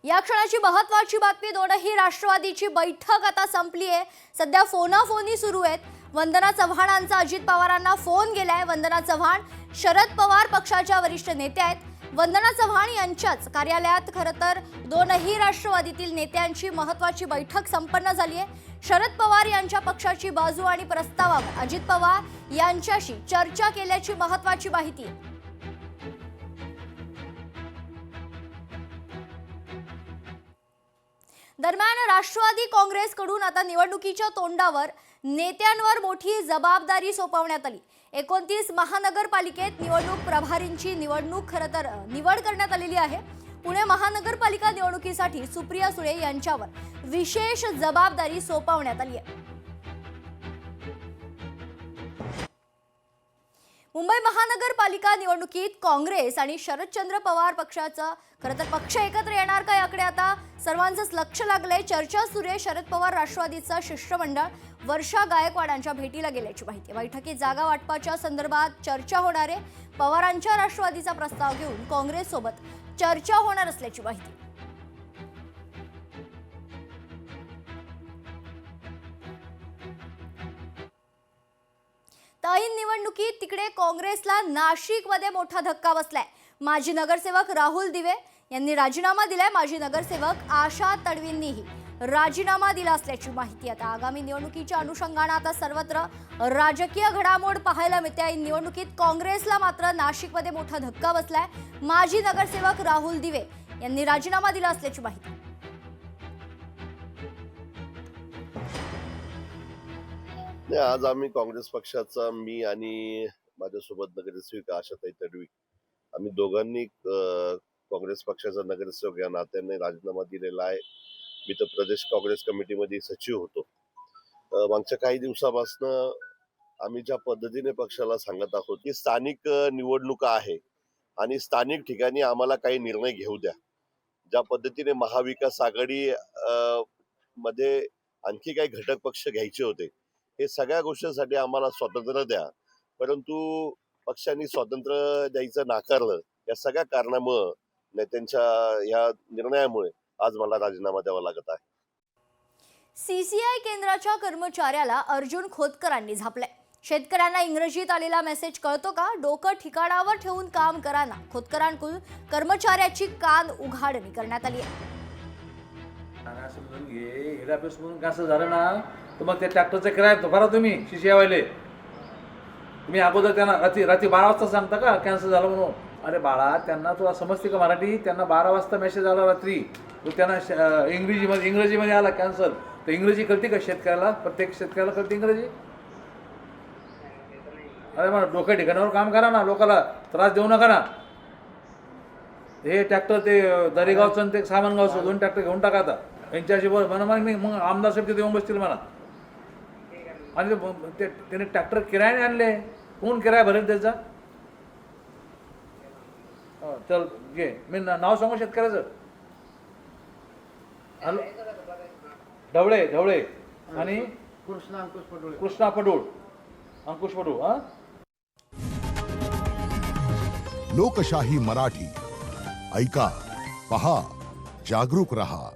या क्षणाची महत्त्वाची बातमी, दोनही राष्ट्रवादीची बैठक आता संपली आहे। सध्या फोनाफोनी सुरू आहेत। वंदना चव्हाणांचा अजित पवारांना फोन गेलाय। वंदना चव्हाण शरद पवार पक्षाच्या वरिष्ठ नेत्या आहेत। वंदना चव्हाण यांच्याच कार्यालयात खरं तर दोनही राष्ट्रवादीतील नेत्यांची महत्त्वाची बैठक संपन्न झाली आहे। शरद पवार यांच्या पक्षाची बाजू आणि प्रस्तावावर अजित पवार यांच्याशी चर्चा केल्याची महत्त्वाची माहिती आहे। दरम्यान राष्ट्रवादी काँग्रेसकडून आता निवडणुकीच्या तोंडावर नेत्यांवर मोठी जबाबदारी सोपवण्यात आली। 29 महानगरपालिकेत निवडणूक प्रभारींची निवड करण्यात आलेली आहे। पुणे महानगरपालिका निवडणुकीसाठी सुप्रिया सुळे यांच्यावर विशेष जबाबदारी सोपवण्यात आली आहे। मुंबई महानगरपालिका निवडणुकीत काँग्रेस आणि शरदचंद्र पवार पक्षाचा खरं तर पक्ष एकत्र येणार का याकडे आता सर्वांचंच लक्ष लागलंय। चर्चा सुरू आहे। शरद पवार राष्ट्रवादीचा शिष्टमंडळ वर्षा गायकवाड यांच्या भेटीला गेल्याची माहिती आहे। बैठकीत जागा वाटपाच्या संदर्भात चर्चा होणार आहे। पवारांच्या राष्ट्रवादीचा प्रस्ताव घेऊन काँग्रेस सोबत चर्चा होणार असल्याची माहिती। ऐन निवडणुकीत तिकडे काँग्रेसला नाशिकमध्ये मोठा धक्का बसलाय। माजी नगरसेवक राहुल दिवे यांनी राजीनामा दिलाय। माजी नगरसेवक आशा तडवींनीही राजीनामा दिला असल्याची माहिती। आता आगामी निवडणुकीच्या अनुषंगाने आता सर्वत्र राजकीय घडामोड पाहायला मिळते। ऐन निवडणुकीत काँग्रेसला मात्र नाशिकमध्ये मोठा धक्का बसलाय। माजी नगरसेवक राहुल दिवे यांनी राजीनामा दिला असल्याची माहिती। आज आम्ही काँग्रेस पक्षाचा मी आणि माझ्यासोबत नगरसेवक आशाताई तडवी आम्ही दोघांनी काँग्रेस पक्षाचा नगरसेवक या नात्याने राजीनामा दिलेला आहे। मी तर प्रदेश काँग्रेस कमिटीमध्ये सचिव होतो। मागच्या काही दिवसापासून आम्ही ज्या पद्धतीने पक्षाला सांगत आहोत की स्थानिक निवडणुका आहे आणि स्थानिक ठिकाणी आम्हाला काही निर्णय घेऊ द्या। ज्या पद्धतीने महाविकास आघाडी मध्ये आणखी काही घटक पक्ष घ्यायचे होते, हे सगळ्या गोष्टींसाठी आम्हाला स्वातंत्र्य द्या, परंतु पक्षांनी स्वातंत्र्य द्यायचं नाकारलं। या सगळ्या कारणामुळे नेत्यांच्या या निर्णयामुळे आज मला राजीनामा द्यावा लागत आहे। सीसीआय केंद्राच्या कर्मचाऱ्याला अर्जुन खोतकरांनी झापले। शेतकऱ्यांना इंग्रजीत आलेला मेसेज कळतो का? डोकं ठिकाणावर ठेवून काम करा ना। खोतकरांकडून कर्मचाऱ्याची कान उघाडणी करण्यात आली आहे। समजून घे, हेड ऑफिस म्हणून कसं झालं ना, तर मग त्या ट्रॅक्टरचा किराया भरा तुम्ही। शिशियावाले तुम्ही अगोदर त्यांना रात्री 12 वाजता सांगता का कॅन्सल झालं म्हणून? अरे बाळा, त्यांना तुला समजते का मराठी? त्यांना 12 वाजता मेसेज आला रात्री, तो त्यांना इंग्रजीमध्ये आला कॅन्सल। तर इंग्रजी कळते का शेतकऱ्याला? प्रत्येक शेतकऱ्याला कळते इंग्रजी? अरे मग डोक्या ठिकाणावर काम करा ना, लोकांना त्रास देऊ नका ना। हे ट्रॅक्टर ते दरेगावचं आणि ते सामानगावचं 2 ट्रॅक्टर घेऊन टाका आता यांच्याशी बोल म्हणा। मग आमदार साहेब तिथे येऊन बसतील म्हणा। आणि त्याने ट्रॅक्टर किरायाने आणले, कोण किराया भरेल त्याचा? चल घे, मी नाव सांगू शेतकऱ्याचं। हॅलो, ढवळे आणि कृष्णा पडूळ अंकुश पडूळ। हा, लोकशाही मराठी ऐका, पहा, जागरूक रहा।